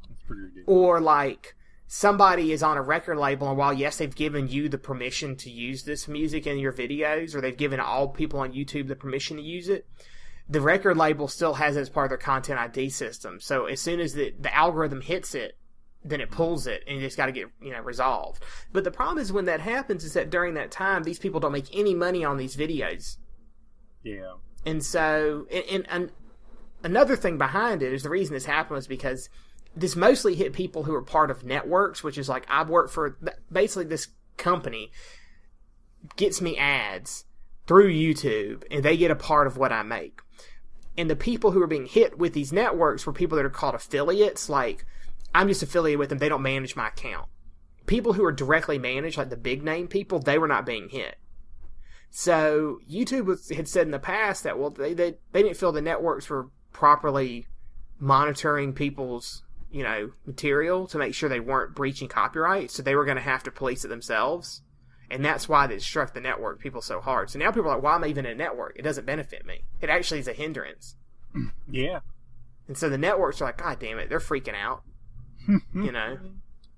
That's pretty ridiculous. Or like somebody is on a record label, and while yes, they've given you the permission to use this music in your videos, or they've given all people on YouTube the permission to use it, the record label still has it as part of their content ID system. So as soon as the algorithm hits it, then it pulls it, and you just got to get resolved. But the problem is when that happens is that during that time, these people don't make any money on these videos. Yeah. And so, and another thing behind it is the reason this happened was because this mostly hit people who are part of networks, which is like I've worked for basically this company gets me ads through YouTube, and they get a part of what I make. And the people who are being hit with these networks were people that are called affiliates, like I'm just affiliated with them. They don't manage my account. People who are directly managed, like the big name people, they were not being hit. So YouTube had said in the past that, well, they didn't feel the networks were properly monitoring people's, material to make sure they weren't breaching copyright. So they were going to have to police it themselves. And that's why they struck the network people so hard. So now people are like, why am I even in a network? It doesn't benefit me. It actually is a hindrance. Yeah. And so the networks are like, God damn it, they're freaking out.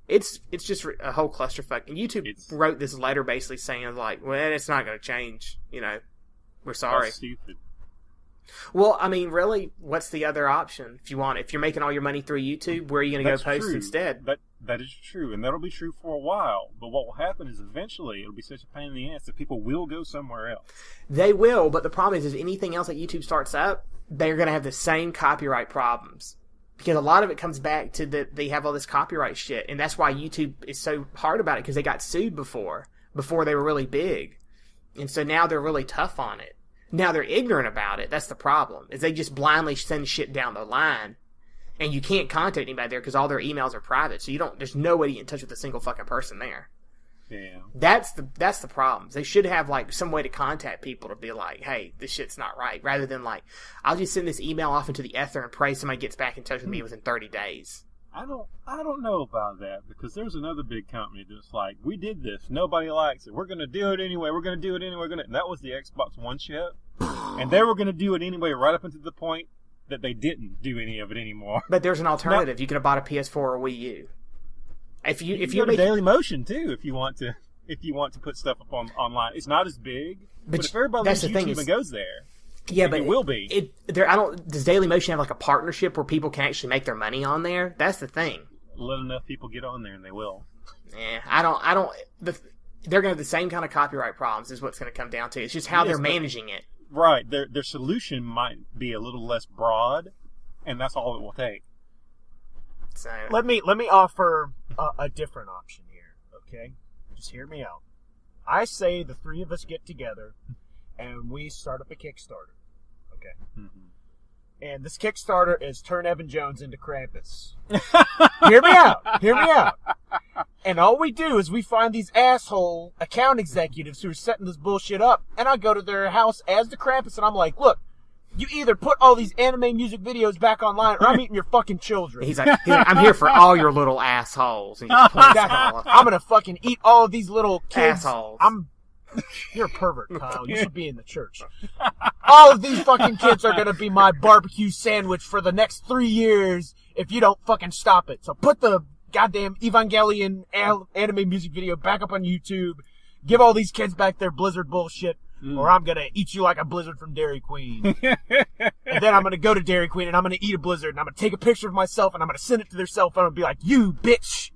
It's just a whole clusterfuck. And YouTube wrote this letter basically saying, like, well, it's not going to change. You know, we're sorry. That's stupid. Well, I mean, really, what's the other option? If you're making all your money through YouTube, where are you going to go post instead? That is true, and that'll be true for a while. But what will happen is eventually it'll be such a pain in the ass that people will go somewhere else. They will, but the problem is anything else that YouTube starts up, they're going to have the same copyright problems. Because a lot of it comes back to that they have all this copyright shit, and that's why YouTube is so hard about it, because they got sued before they were really big. And so now they're really tough on it. Now they're ignorant about it. That's the problem. Is they just blindly send shit down the line, and you can't contact anybody there because all their emails are private. So there's no way to get in touch with a single fucking person there. Yeah. That's the problem. They should have like some way to contact people to be like, hey, this shit's not right, rather than like, I'll just send this email off into the ether and pray somebody gets back in touch with me within 30 days. I don't know about that, because there's another big company that's like, we did this, nobody likes it, we're going to do it anyway, and that was the Xbox One chip, and they were going to do it anyway right up until the point that they didn't do any of it anymore. But there's an alternative. You could have bought a PS4 or Wii U. If you go to Daily Motion too, if you want to put stuff up online, it's not as big, but if everybody leaves YouTube and goes there. Yeah, but it will be. Does Daily Motion have like a partnership where people can actually make their money on there? That's the thing. Let enough people get on there, and they will. Yeah, they're going to have the same kind of copyright problems. Is what's going to come down to. It's just how they're managing it. Right. Their solution might be a little less broad, and that's all it will take. So let me offer a different option here. Okay, just hear me out. I say the three of us get together, and we start up a Kickstarter. Okay. Mm-hmm. And this Kickstarter is turn Evan Jones into Krampus. Hear me out. And all we do is we find these asshole account executives who are setting this bullshit up, and I go to their house as the Krampus, and I'm like, look, you either put all these anime music videos back online, or I'm eating your fucking children. He's like, I'm here for all your little assholes. And he just points at all of them. I'm gonna fucking eat all of these little kids. Assholes. You're a pervert, Kyle. You should be in the church. All of these fucking kids are gonna be my barbecue sandwich for the next 3 years if you don't fucking stop it. So put the goddamn Evangelion anime music video back up on YouTube. Give all these kids back their Blizzard bullshit, or I'm gonna eat you like a Blizzard from Dairy Queen. And then I'm gonna go to Dairy Queen and I'm gonna eat a Blizzard, and I'm gonna take a picture of myself and I'm gonna send it to their cell phone and be like, you bitch!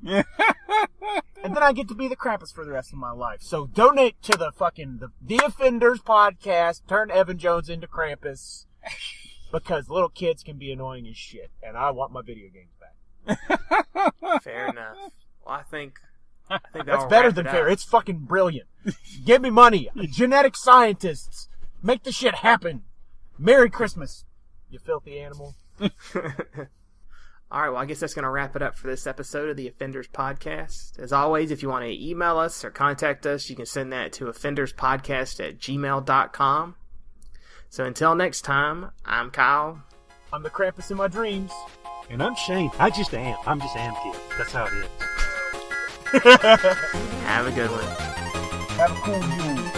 And then I get to be the Krampus for the rest of my life. So donate to the fucking The Offenders podcast, turn Evan Jones into Krampus, because little kids can be annoying as shit, and I want my video games back. Fair enough. Well, I think that's better than fair. It's fucking brilliant. Give me money. Genetic scientists. Make the shit happen. Merry Christmas, you filthy animal. All right, well, I guess that's going to wrap it up for this episode of the Offenders Podcast. As always, if you want to email us or contact us, you can send that to offenderspodcast@gmail.com. So until next time, I'm Kyle. I'm the Krampus in my dreams. And I'm Shane. I'm just Am Kid. That's how it is. Have a good one. Have a cool Yule.